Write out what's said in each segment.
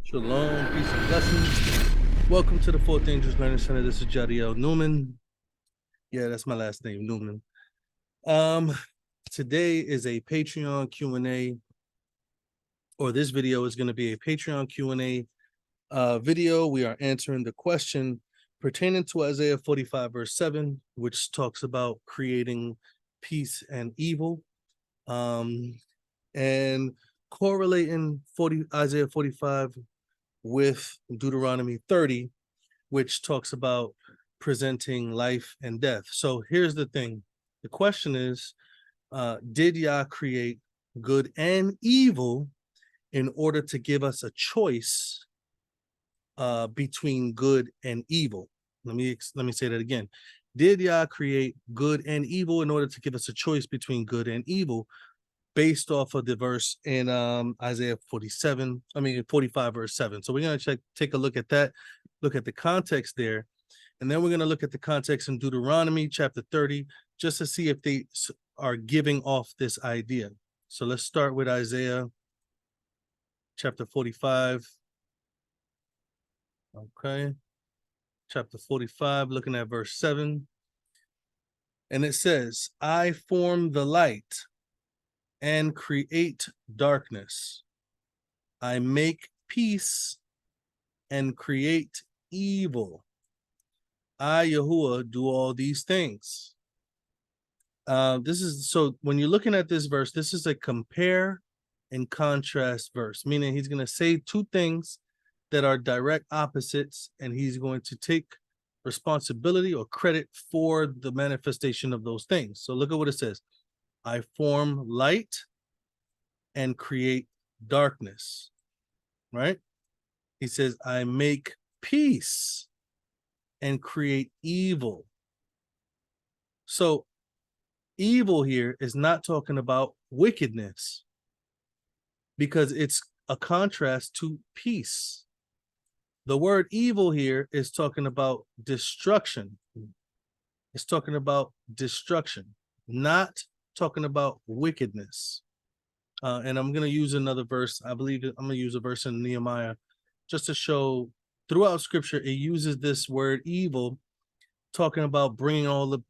Shalom, peace and blessings. Welcome to the Fourth Angels Learning Center. This is Jadiel Newman. Yeah, that's my last name, Newman. Today is a Patreon Q&A, or this video is going to be a Patreon Q&A video. We are answering the question pertaining to Isaiah 45 verse 7, which talks about creating peace and evil, and correlating Isaiah 45 with Deuteronomy 30, which talks about presenting life and death. So here's the thing. The question is, did Yah create good and evil in order to give us a choice between good and evil? Let me say that again. Did Yah create good and evil in order to give us a choice between good and evil, based off of the verse in Isaiah 45 verse 7. So we're going to take a look at that, look at the context there, and then we're going to look at the context in Deuteronomy chapter 30, just to see if they are giving off this idea. So let's start with Isaiah chapter 45. Okay, chapter 45, looking at verse 7. And it says, I form the light and create darkness. I make peace and create evil. I, yahuah, do all these things. This is, so when you're looking at this verse, this is a compare and contrast verse, meaning he's going to say two things that are direct opposites, and he's going to take responsibility or credit for the manifestation of those things. So look at what it says. I form light and create darkness, right? He says, I make peace and create evil. So evil here is not talking about wickedness, because it's a contrast to peace. The word evil here is talking about destruction. It's talking about destruction, not talking about wickedness. And I'm going to use another verse. I believe I'm going to use a verse in Nehemiah just to show throughout scripture, it uses this word evil, talking about bringing all the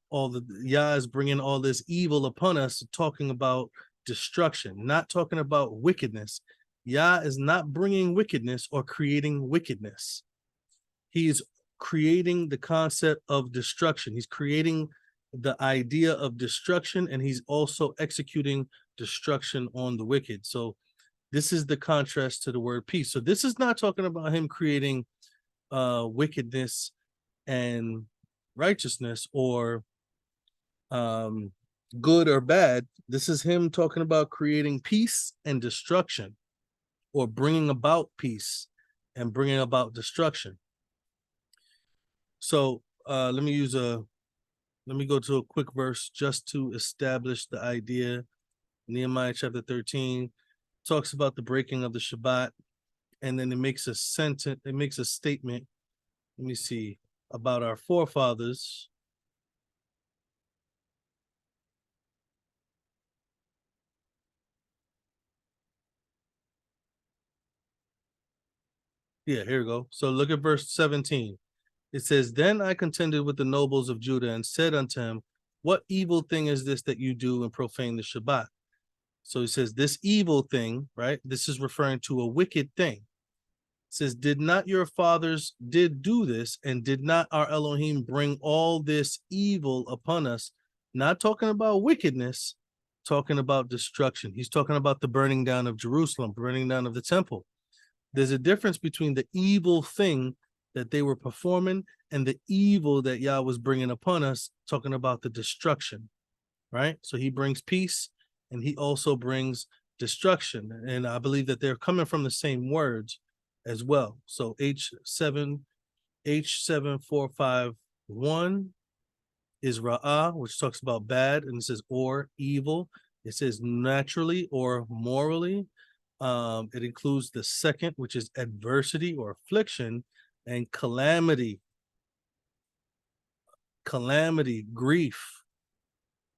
Yah is bringing all this evil upon us, talking about destruction, not talking about wickedness. Yah is not bringing wickedness or creating wickedness. He's creating the concept of destruction. He's creating the idea of destruction, and he's also executing destruction on the wicked. So this is the contrast to the word peace. So this is not talking about him creating wickedness and righteousness, or good or bad. This is him talking about creating peace and destruction, or bringing about peace and bringing about destruction. So let me go to a quick verse just to establish the idea. Nehemiah chapter 13 talks about the breaking of the Shabbat, and then it makes a sentence, it makes a statement, let me see, about our forefathers. Yeah, here we go. So look at verse 17. It says, then I contended with the nobles of Judah and said unto him, what evil thing is this that you do and profane the Shabbat? So he says, this evil thing, right? This is referring to a wicked thing. It says, did not your fathers did do this, and did not our Elohim bring all this evil upon us? Not talking about wickedness, talking about destruction. He's talking about the burning down of Jerusalem, burning down of the temple. There's a difference between the evil thing that they were performing and the evil that Yah was bringing upon us, talking about the destruction, right? So he brings peace, and he also brings destruction. And I believe that they're coming from the same words as well. So H7451 is ra'ah, which talks about bad, and it says or evil. It says naturally or morally. It includes the second, which is adversity or affliction, and calamity, grief,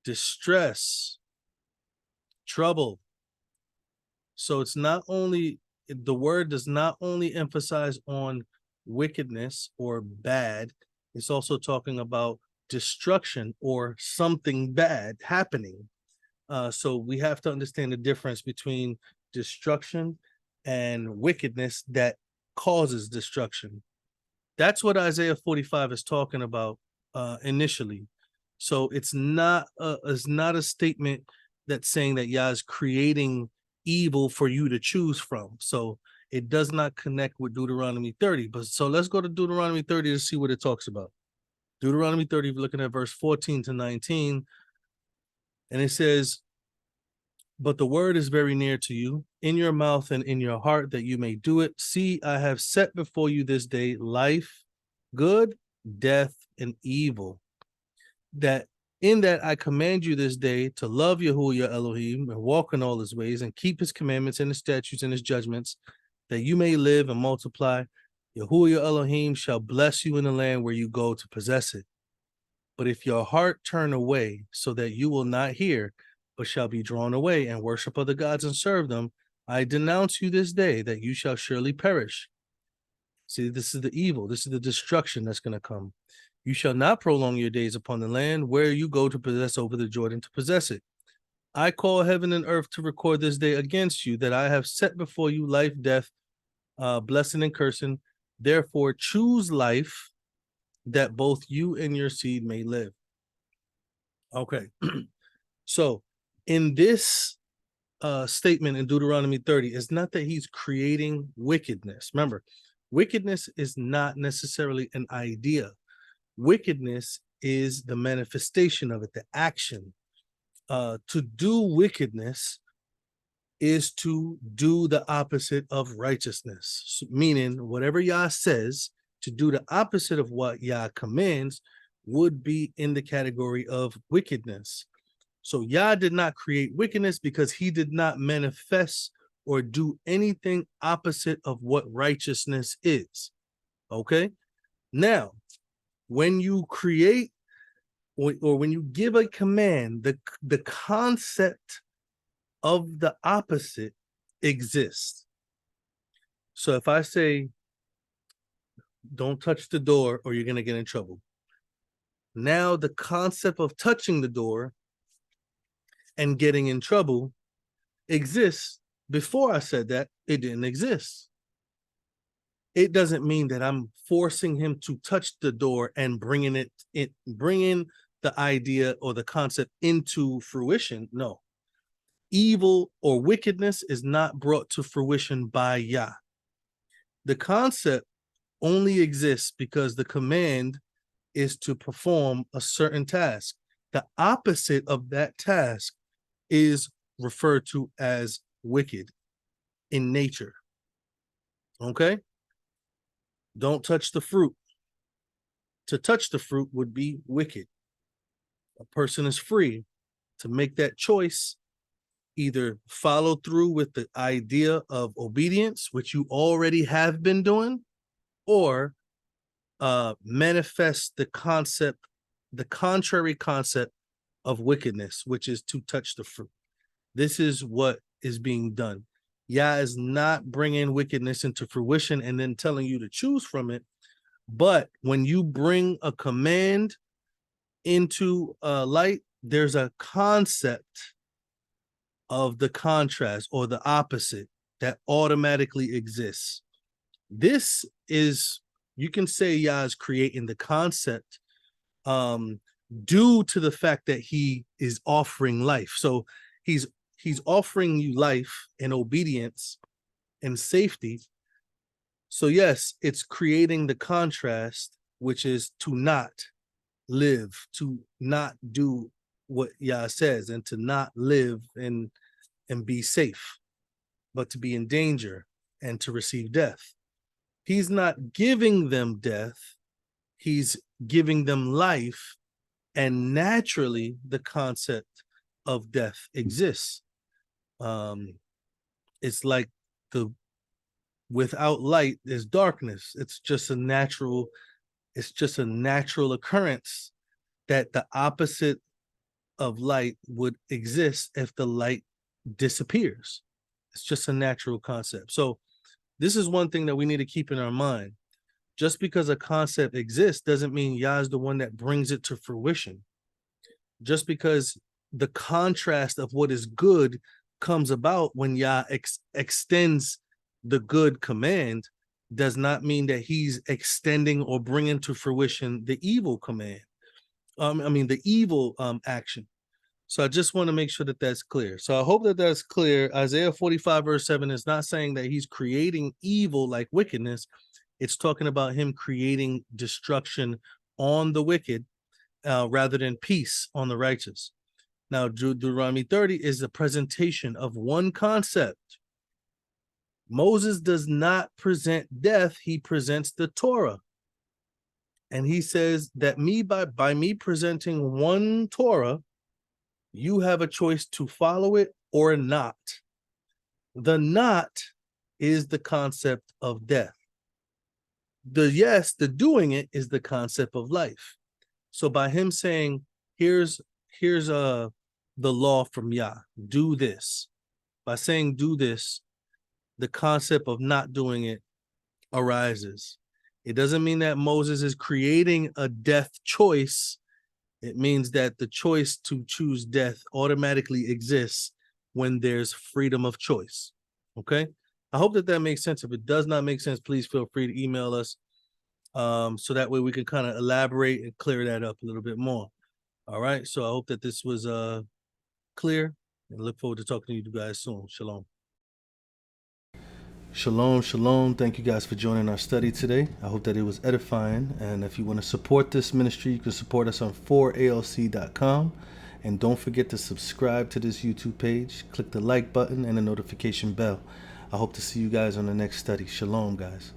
distress, trouble. So it's not only, the word does not only emphasize on wickedness or bad, it's also talking about destruction or something bad happening. So we have to understand the difference between destruction and wickedness that causes destruction. That's what Isaiah 45 is talking about initially. So it's not a statement that's saying that Yah is creating evil for you to choose from. So it does not connect with Deuteronomy 30. But so let's go to Deuteronomy 30 to see what it talks about. Deuteronomy 30, we're looking at verse 14 to 19, and it says, but the word is very near to you, in your mouth and in your heart, that you may do it. See, I have set before you this day life, good, death, and evil. That in that I command you this day to love Yahuwah your Elohim and walk in all his ways and keep his commandments and his statutes and his judgments, that you may live and multiply. Yahuwah your Elohim shall bless you in the land where you go to possess it. But if your heart turn away, so that you will not hear, but shall be drawn away and worship other gods and serve them, I denounce you this day that you shall surely perish. See, this is the evil. This is the destruction that's going to come. You shall not prolong your days upon the land where you go to possess over the Jordan to possess it. I call heaven and earth to record this day against you, that I have set before you life, death, blessing and cursing. Therefore, choose life, that both you and your seed may live. Okay. So in this statement in Deuteronomy 30, it's not that he's creating wickedness. Remember, wickedness is not necessarily an idea. Wickedness is the manifestation of it, the action. To do wickedness is to do the opposite of righteousness, so, meaning whatever Yah says, to do the opposite of what Yah commands would be in the category of wickedness. So Yah did not create wickedness because he did not manifest or do anything opposite of what righteousness is. Okay? Now, when you create or when you give a command, the concept of the opposite exists. So if I say, don't touch the door or you're going to get in trouble. Now the concept of touching the door and getting in trouble exists. Before I said that, it didn't exist. It doesn't mean that I'm forcing him to touch the door and bringing the idea or the concept into fruition. No. Evil or wickedness is not brought to fruition by Yah. The concept only exists because the command is to perform a certain task. The opposite of that task is referred to as wicked in nature. Okay? Don't touch the fruit. To touch the fruit would be wicked. A person is free to make that choice, either follow through with the idea of obedience, which you already have been doing, or manifest the concept, the contrary concept of wickedness, which is to touch the fruit. This is what is being done. Yah is not bringing wickedness into fruition and then telling you to choose from it. But when you bring a command into light, there's a concept of the contrast or the opposite that automatically exists. This is, you can say Yah is creating the concept due to the fact that he is offering life. So he's offering you life and obedience and safety. So yes, it's creating the contrast, which is to not live, to not do what Yah says, and to not live and be safe, but to be in danger and to receive death. He's not giving them death. He's giving them life and naturally the concept of death exists. It's like without light is darkness. It's just a natural occurrence that the opposite of light would exist if the light disappears. It's just a natural concept. So this is one thing that we need to keep in our mind. Just because a concept exists doesn't mean Yah is the one that brings it to fruition. Just because the contrast of what is good comes about when Yah extends the good command does not mean that he's extending or bringing to fruition the evil command. The evil action. So I just want to make sure that that's clear. So I hope that that's clear. Isaiah 45 verse 7 is not saying that he's creating evil like wickedness. It's talking about him creating destruction on the wicked rather than peace on the righteous. Now, Deuteronomy 30 is the presentation of one concept. Moses does not present death, he presents the Torah. And he says that by me presenting one Torah, you have a choice to follow it or not. The not is the concept of death. The doing it is the concept of life. So by him saying, here's the law from Yah, do this. By saying do this, the concept of not doing it arises. It doesn't mean that Moses is creating a death choice. It means that the choice to choose death automatically exists when there's freedom of choice. Okay? I hope that makes sense. If it does not make sense, please feel free to email us so that way we can kind of elaborate and clear that up a little bit more. All right? So I hope that this was clear and look forward to talking to you guys soon. Shalom. Shalom, shalom. Thank you guys for joining our study today. I hope that it was edifying. And if you want to support this ministry, you can support us on 4alc.com. And don't forget to subscribe to this YouTube page. Click the like button and the notification bell. I hope to see you guys on the next study. Shalom, guys.